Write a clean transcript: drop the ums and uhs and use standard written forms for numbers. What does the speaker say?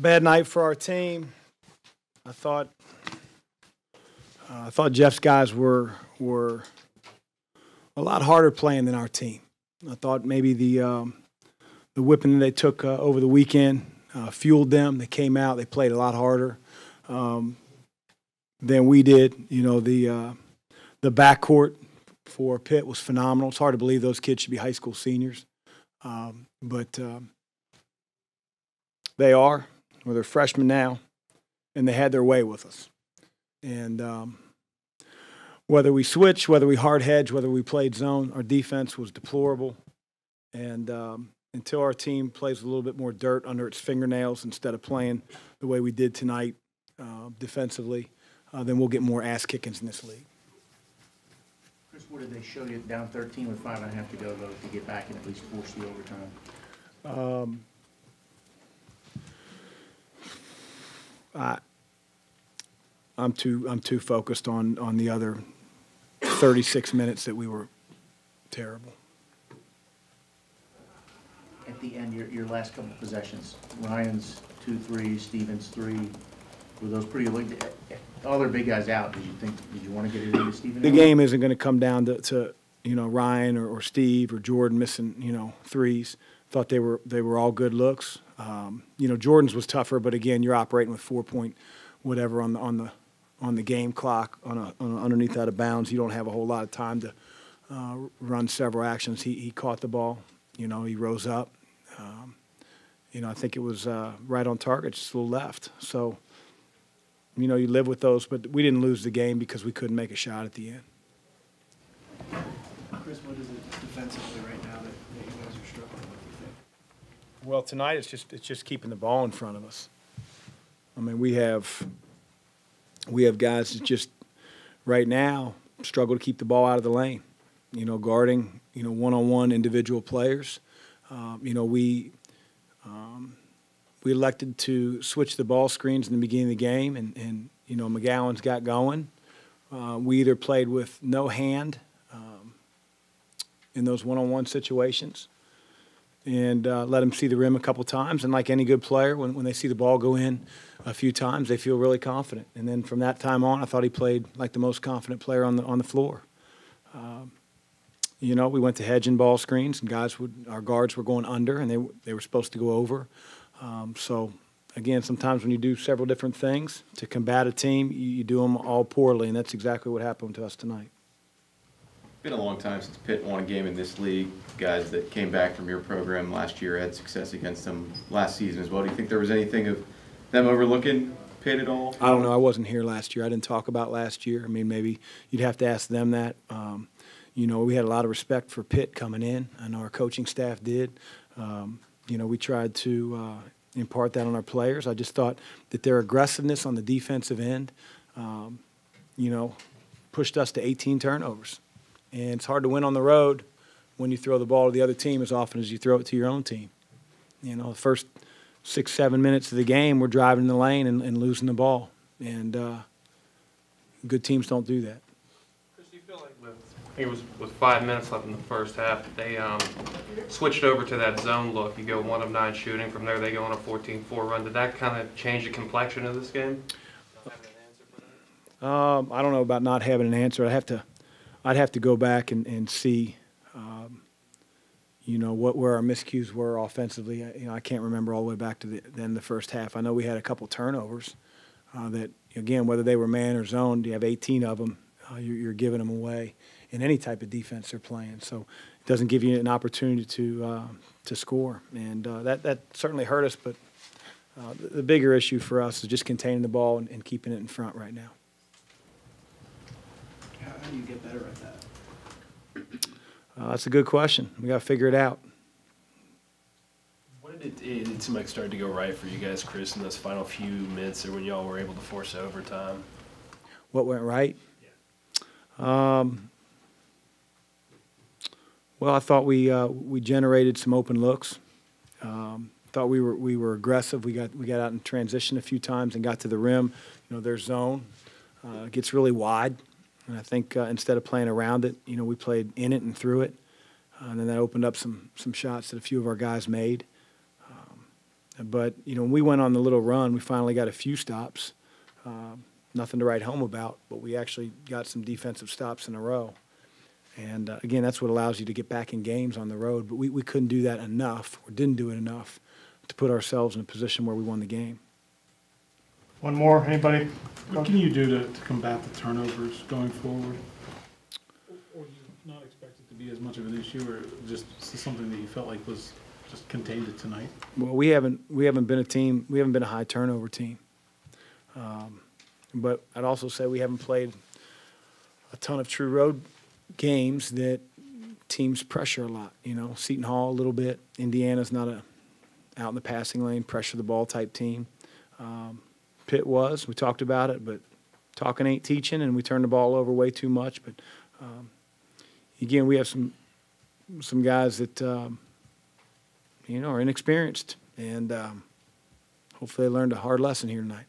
bad night for our team. I thought Jeff's guys were a lot harder playing than our team. I thought maybe the whipping they took over the weekend fueled them. They came out. They played a lot harder than we did. You know, the backcourt for Pitt was phenomenal. It's hard to believe those kids should be high school seniors, but they are. Well, they're freshmen now, and they had their way with us. And whether we switched, whether we hard hedged, whether we played zone, our defense was deplorable. And until our team plays a little bit more dirt under its fingernails instead of playing the way we did tonight defensively, then we'll get more ass kickings in this league. Chris, what did they show you down 13 with 5.5 to go, though, to get back and at least force the overtime? I'm too focused on the other 36 minutes that we were terrible. At the end, your last couple of possessions, Ryan's 2 threes, Stevens 3, were those pretty elite? All their big guys out. Did you want to get it into Stevens? The game isn't going to come down to Ryan or Steve or Jordan missing threes. Thought they were all good looks. Jordan's was tougher, but again, you're operating with 4-point whatever on the game clock on underneath out of bounds. You don't have a whole lot of time to run several actions. He caught the ball. He rose up. I think it was right on target, just a little left. So, you live with those, but we didn't lose the game because we couldn't make a shot at the end. Chris, what is it defensively right now that you guys are struggling with, you think? Well, tonight it's just keeping the ball in front of us. I mean, we have guys that just right now struggle to keep the ball out of the lane. Guarding one-on-one individual players. We elected to switch the ball screens in the beginning of the game, and McGowan's got going. We either played with no hand in those one-on-one situations and let him see the rim a couple times. And like any good player, when they see the ball go in a few times, they feel really confident. And then from that time on, I thought he played like the most confident player on the floor. We went to hedging ball screens, and our guards were going under, and they were supposed to go over. So, again, sometimes when you do several different things to combat a team, you do them all poorly, and that's exactly what happened to us tonight. It's been a long time since Pitt won a game in this league. Guys that came back from your program last year had success against them last season as well. Do you think there was anything of them overlooking Pitt at all? I don't know. I wasn't here last year. I didn't talk about last year. I mean, maybe you'd have to ask them that. We had a lot of respect for Pitt coming in. I know our coaching staff did. We tried to impart that on our players. I just thought that their aggressiveness on the defensive end, pushed us to 18 turnovers. And it's hard to win on the road when you throw the ball to the other team as often as you throw it to your own team. The first 6-7 minutes of the game, we're driving in the lane and losing the ball. And good teams don't do that. Chris, do you feel like with 5 minutes left in the first half, they switched over to that zone look? You go 1 of 9 shooting. From there, they go on a 14-4 run. Did that kind of change the complexion of this game? I don't know about not having an answer. I'd have to go back and see, where our miscues were offensively. I can't remember all the way back to the end of the first half. I know we had a couple turnovers that, again, whether they were man or zone, you have 18 of them, you're giving them away in any type of defense they're playing. So it doesn't give you an opportunity to score. And that certainly hurt us, but the bigger issue for us is just containing the ball and keeping it in front right now. How do you get better at that? That's a good question. We got to figure it out. What did it seem like started to go right for you guys, Chris, in those final few minutes, or when y'all were able to force overtime? What went right? Yeah. Well, I thought we generated some open looks. Thought we were aggressive. We got out in transition a few times and got to the rim. Their zone gets really wide. And I think instead of playing around it, we played in it and through it. And then that opened up some shots that a few of our guys made. But, when we went on the little run, we finally got a few stops. Nothing to write home about, but we actually got some defensive stops in a row. And, again, that's what allows you to get back in games on the road. But we couldn't do that enough, or didn't do it enough, to put ourselves in a position where we won the game. One more, anybody? What can you do to combat the turnovers going forward? Or do you not expect it to be as much of an issue, or just something that you felt like was just contained to tonight? Well, we haven't been a team. We haven't been a high turnover team. But I'd also say we haven't played a ton of true road games that teams pressure a lot. Seton Hall a little bit. Indiana's not a out in the passing lane, pressure the ball type team. Pitt was. We talked about it, but talking ain't teaching, and we turned the ball over way too much. But again, we have some guys that are inexperienced, and hopefully they learned a hard lesson here tonight.